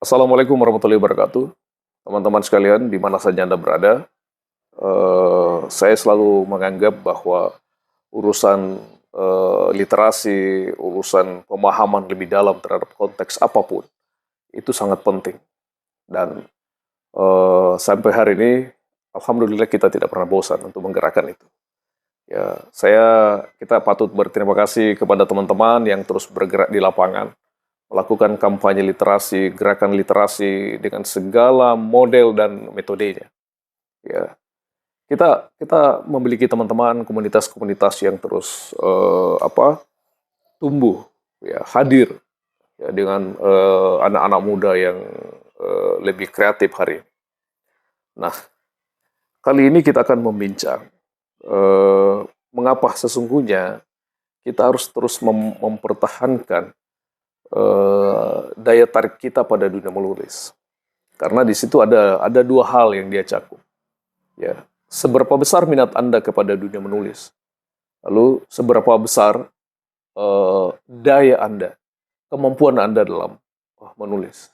Assalamualaikum warahmatullahi wabarakatuh. Teman-teman sekalian, di mana saja Anda berada, saya selalu menganggap bahwa urusan literasi, urusan pemahaman lebih dalam terhadap konteks apapun, itu sangat penting. Dan sampai hari ini, Alhamdulillah kita tidak pernah bosan untuk menggerakkan itu. Ya, kita patut berterima kasih kepada teman-teman yang terus bergerak di lapangan, melakukan kampanye literasi, gerakan literasi dengan segala model dan metodenya. Ya, kita memiliki teman-teman komunitas-komunitas yang terus tumbuh, ya, hadir ya, dengan anak-anak muda yang lebih kreatif hari ini. Nah, kali ini kita akan membincang mengapa sesungguhnya kita harus terus mempertahankan daya tarik kita pada dunia menulis. Karena di situ ada dua hal yang dia cakup. Ya, seberapa besar minat Anda kepada dunia menulis? Lalu seberapa besar daya Anda, kemampuan Anda dalam menulis?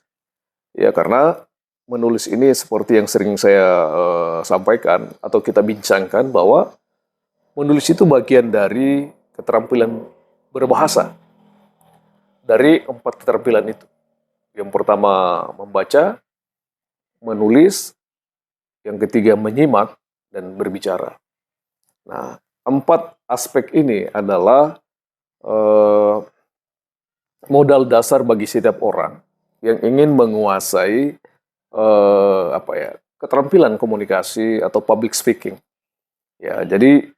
Ya, karena menulis ini seperti yang sering saya sampaikan atau kita bincangkan bahwa menulis itu bagian dari keterampilan berbahasa. Dari 4 keterampilan itu. Yang pertama membaca, menulis, yang ketiga menyimak, dan berbicara. Nah, 4 aspek ini adalah modal dasar bagi setiap orang yang ingin menguasai keterampilan komunikasi atau public speaking. Ya, jadi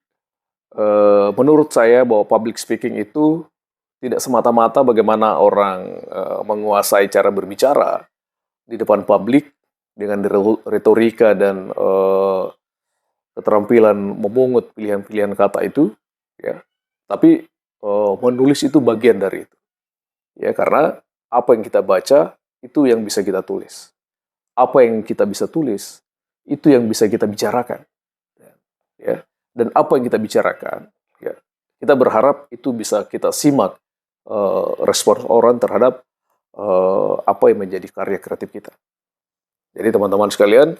menurut saya bahwa public speaking itu tidak semata-mata bagaimana orang menguasai cara berbicara di depan publik dengan retorika dan keterampilan memungut pilihan-pilihan kata itu, ya. Tapi menulis itu bagian dari itu, ya, karena apa yang kita baca itu yang bisa kita tulis, apa yang kita bisa tulis itu yang bisa kita bicarakan, ya. Dan apa yang kita bicarakan, ya, kita berharap itu bisa kita simak respons orang terhadap apa yang menjadi karya kreatif kita. Jadi teman-teman sekalian,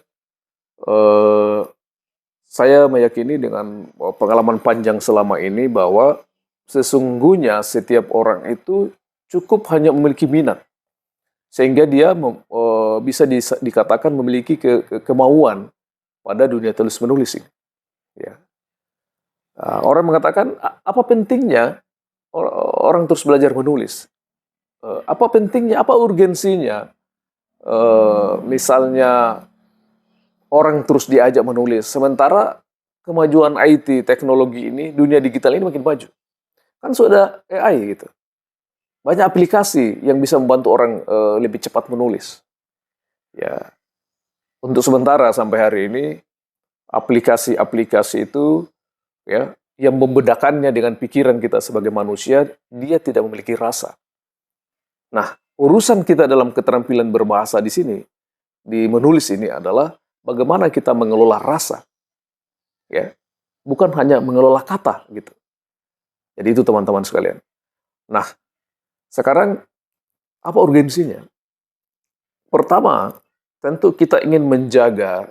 saya meyakini dengan pengalaman panjang selama ini bahwa sesungguhnya setiap orang itu cukup hanya memiliki minat, sehingga dia bisa dikatakan memiliki kemauan pada dunia tulis menulis ini. Ya. Orang mengatakan, apa pentingnya orang terus belajar menulis? Apa pentingnya, apa urgensinya? Misalnya orang terus diajak menulis, sementara kemajuan IT, teknologi ini, dunia digital ini makin maju. Kan sudah AI gitu. Banyak aplikasi yang bisa membantu orang lebih cepat menulis. Ya, untuk sementara sampai hari ini aplikasi-aplikasi itu, ya, yang membedakannya dengan pikiran kita sebagai manusia, dia tidak memiliki rasa. Nah, urusan kita dalam keterampilan berbahasa di sini, di menulis ini adalah bagaimana kita mengelola rasa, ya, bukan hanya mengelola kata gitu. Jadi itu teman-teman sekalian. Nah, sekarang apa urgensinya? Pertama, tentu kita ingin menjaga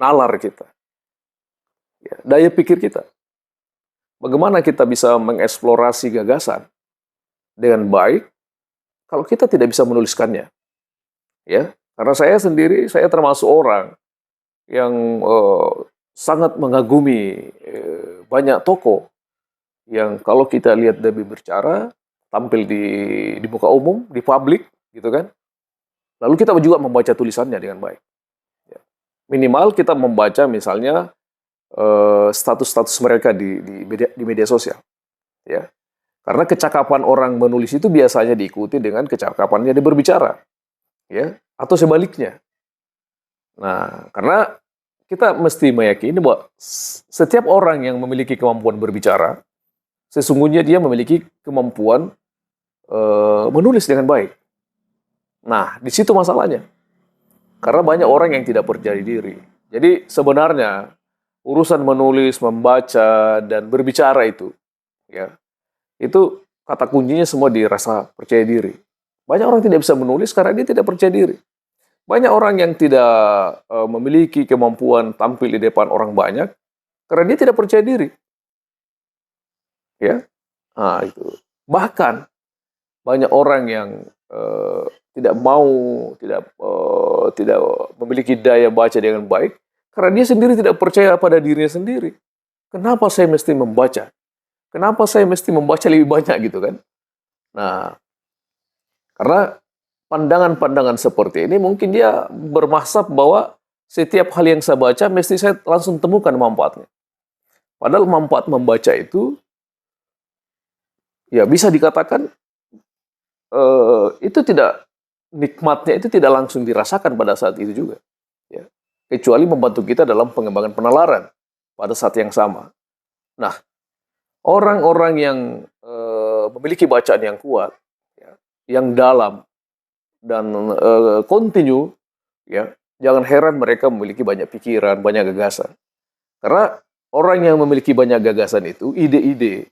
nalar kita, ya, daya pikir kita. Bagaimana kita bisa mengeksplorasi gagasan dengan baik kalau kita tidak bisa menuliskannya, ya. Karena saya sendiri, saya termasuk orang yang sangat mengagumi banyak tokoh yang kalau kita lihat dia berbicara, tampil di muka umum, di publik, gitu kan. Lalu kita juga membaca tulisannya dengan baik. Ya. Minimal kita membaca misalnya status-status mereka di media sosial, ya. Karena kecakapan orang menulis itu biasanya diikuti dengan kecakapannya dia berbicara, ya, atau sebaliknya. Nah, karena kita mesti meyakini bahwa setiap orang yang memiliki kemampuan berbicara, sesungguhnya dia memiliki kemampuan menulis dengan baik. Nah, di situ masalahnya. Karena banyak orang yang tidak percaya diri. Jadi sebenarnya urusan menulis, membaca, dan berbicara itu, ya, itu kata kuncinya semua di rasa percaya diri. Banyak orang tidak bisa menulis karena dia tidak percaya diri. Banyak orang yang tidak memiliki kemampuan tampil di depan orang banyak karena dia tidak percaya diri. Ya, nah, itu. Bahkan banyak orang yang tidak mau, tidak memiliki daya baca dengan baik karena dia sendiri tidak percaya pada dirinya sendiri. Kenapa saya mesti membaca? Kenapa saya mesti membaca lebih banyak gitu kan? Nah, karena pandangan-pandangan seperti ini mungkin dia bermaksud bahwa setiap hal yang saya baca mesti saya langsung temukan manfaatnya. Padahal manfaat membaca itu ya bisa dikatakan itu tidak, nikmatnya itu tidak langsung dirasakan pada saat itu juga. Ya. Kecuali membantu kita dalam pengembangan penalaran pada saat yang sama. Nah, orang-orang yang memiliki bacaan yang kuat, ya, yang dalam dan kontinu, ya, jangan heran mereka memiliki banyak pikiran, banyak gagasan. Karena orang yang memiliki banyak gagasan itu, ide-ide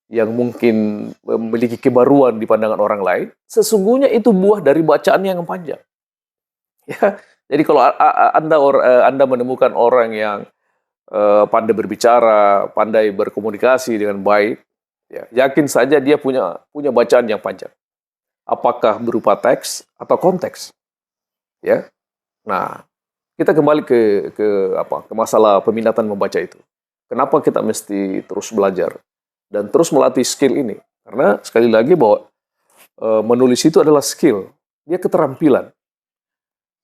yang mungkin memiliki kebaruan di pandangan orang lain, sesungguhnya itu buah dari bacaan yang panjang. Ya, jadi kalau Anda menemukan orang yang pandai berbicara, pandai berkomunikasi dengan baik, ya, yakin saja dia punya bacaan yang panjang. Apakah berupa teks atau konteks? Ya, nah kita kembali ke masalah peminatan membaca itu. Kenapa kita mesti terus belajar dan terus melatih skill ini? Karena sekali lagi bahwa menulis itu adalah skill, dia keterampilan.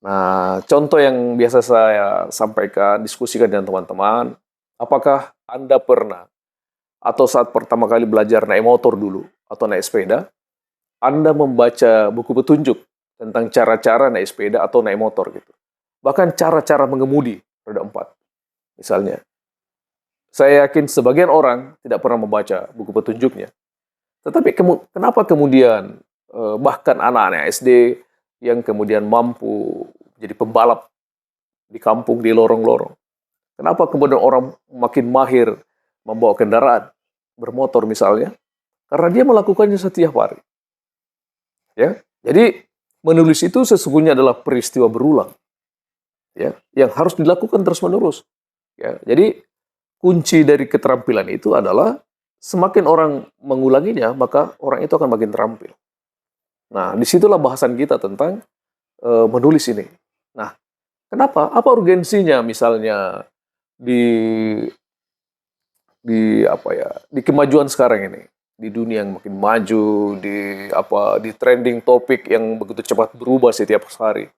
Nah, contoh yang biasa saya sampaikan, diskusikan dengan teman-teman, apakah Anda pernah atau saat pertama kali belajar naik motor dulu atau naik sepeda, Anda membaca buku petunjuk tentang cara-cara naik sepeda atau naik motor gitu. Bahkan cara-cara mengemudi roda 4. Misalnya, saya yakin sebagian orang tidak pernah membaca buku petunjuknya. Tetapi kenapa kemudian bahkan anak-anak SD yang kemudian mampu jadi pembalap di kampung, di lorong-lorong. Kenapa kemudian orang makin mahir membawa kendaraan, bermotor misalnya? Karena dia melakukannya setiap hari. Ya, jadi menulis itu sesungguhnya adalah peristiwa berulang, ya, yang harus dilakukan terus-menerus. Ya, jadi kunci dari keterampilan itu adalah semakin orang mengulanginya, maka orang itu akan makin terampil. Nah, disitulah bahasan kita tentang menulis ini. Nah, kenapa? Apa urgensinya misalnya di di kemajuan sekarang ini, di dunia yang makin maju, di trending topik yang begitu cepat berubah setiap hari.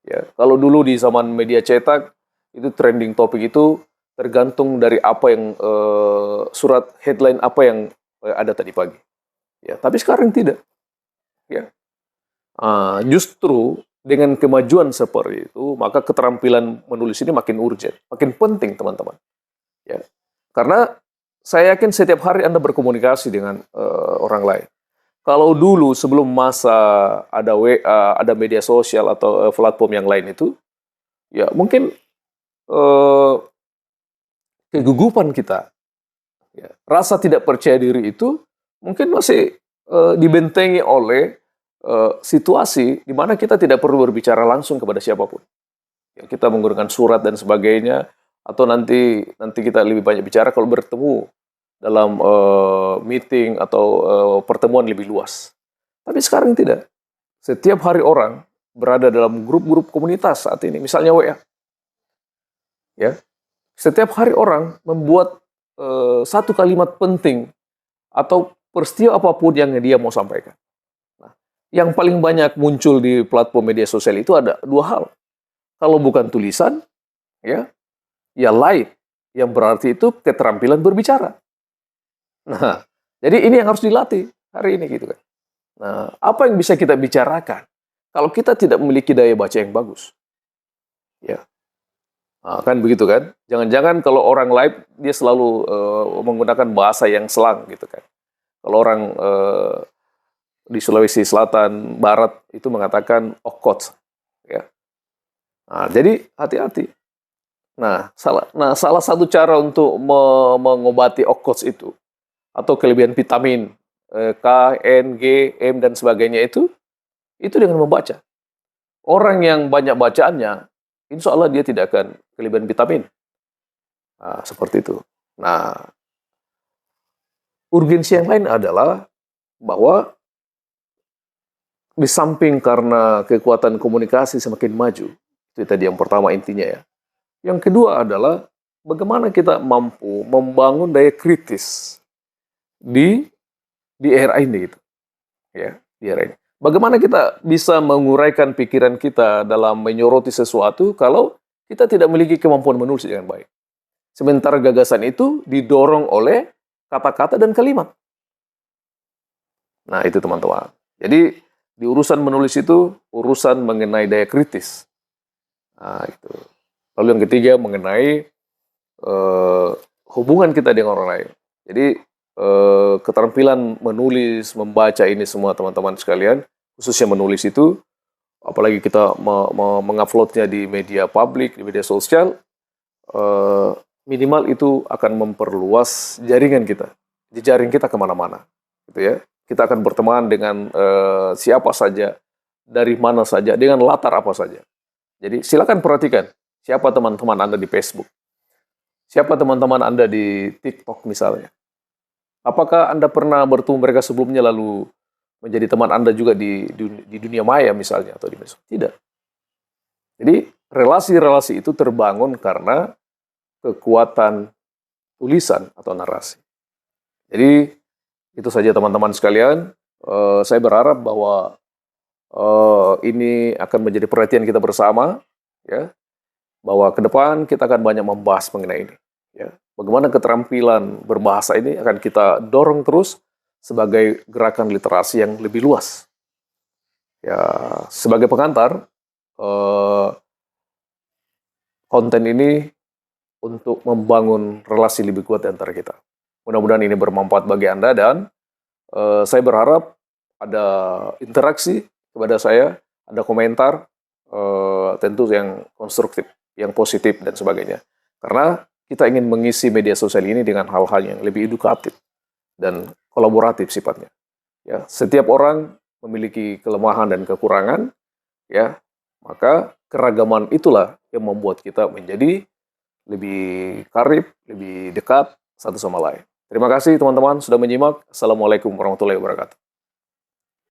Ya, kalau dulu di zaman media cetak itu trending topik itu tergantung dari apa yang surat headline apa yang ada tadi pagi. Ya, tapi sekarang tidak. Ya, justru dengan kemajuan seperti itu, maka keterampilan menulis ini makin urgent, makin penting teman-teman. Ya, karena saya yakin setiap hari Anda berkomunikasi dengan orang lain. Kalau dulu sebelum masa ada WA, ada media sosial atau platform yang lain itu, ya mungkin kegugupan kita, ya, rasa tidak percaya diri itu mungkin masih dibentengi oleh situasi di mana kita tidak perlu berbicara langsung kepada siapapun. Ya, kita menggunakan surat dan sebagainya, atau nanti kita lebih banyak bicara kalau bertemu dalam meeting atau pertemuan lebih luas. Tapi sekarang tidak. Setiap hari orang berada dalam grup-grup komunitas saat ini, misalnya WA. Ya, setiap hari orang membuat satu kalimat penting atau peristiwa apapun yang dia mau sampaikan. Nah, yang paling banyak muncul di platform media sosial itu ada dua hal. Kalau bukan tulisan, ya live, yang berarti itu keterampilan berbicara. Nah, jadi ini yang harus dilatih hari ini gitu kan. Nah, apa yang bisa kita bicarakan kalau kita tidak memiliki daya baca yang bagus? Ya, nah, kan begitu kan? Jangan-jangan kalau orang live dia selalu menggunakan bahasa yang slang gitu kan. Kalau orang di Sulawesi Selatan, Barat itu mengatakan okot, ya. Nah, jadi hati-hati. Nah, salah satu cara untuk mengobati okot itu atau kelebihan vitamin K, N, G, M dan sebagainya itu Itu dengan membaca. Orang yang banyak bacaannya, insya Allah dia tidak akan kelebihan vitamin. Nah, seperti itu. Nah, urgensi yang lain adalah bahwa di samping karena kekuatan komunikasi semakin maju, itu tadi yang pertama intinya ya. Yang kedua adalah bagaimana kita mampu membangun daya kritis di era ini gitu. Ya, di era ini. Bagaimana kita bisa menguraikan pikiran kita dalam menyoroti sesuatu kalau kita tidak memiliki kemampuan menulis dengan baik. Sementara gagasan itu didorong oleh kata-kata dan kalimat. Nah, itu teman-teman. Jadi, di urusan menulis itu, urusan mengenai daya kritis. Nah, itu. Lalu yang ketiga, mengenai hubungan kita dengan orang lain. Jadi, keterampilan menulis, membaca ini semua teman-teman sekalian, khususnya menulis itu, apalagi kita menguploadnya di media publik, di media sosial, minimal itu akan memperluas jaringan kita, jejaring kita kemana-mana, gitu ya. Kita akan berteman dengan siapa saja, dari mana saja, dengan latar apa saja. Jadi silakan perhatikan siapa teman-teman Anda di Facebook, siapa teman-teman Anda di TikTok misalnya. Apakah Anda pernah bertemu mereka sebelumnya lalu menjadi teman Anda juga di dunia maya misalnya atau di medsos? Tidak. Jadi relasi-relasi itu terbangun karena kekuatan tulisan atau narasi. Jadi itu saja teman-teman sekalian. Saya berharap bahwa ini akan menjadi perhatian kita bersama, ya, bahwa ke depan kita akan banyak membahas mengenai ini. Ya. Bagaimana keterampilan berbahasa ini akan kita dorong terus sebagai gerakan literasi yang lebih luas. Ya, sebagai pengantar, konten ini untuk membangun relasi lebih kuat antara kita. Mudah-mudahan ini bermanfaat bagi Anda dan saya berharap ada interaksi kepada saya, ada komentar tentu yang konstruktif, yang positif dan sebagainya. Karena kita ingin mengisi media sosial ini dengan hal-hal yang lebih edukatif dan kolaboratif sifatnya. Ya, setiap orang memiliki kelemahan dan kekurangan, ya, maka keragaman itulah yang membuat kita menjadi lebih karib, lebih dekat satu sama lain. Terima kasih teman-teman sudah menyimak. Assalamualaikum warahmatullahi wabarakatuh.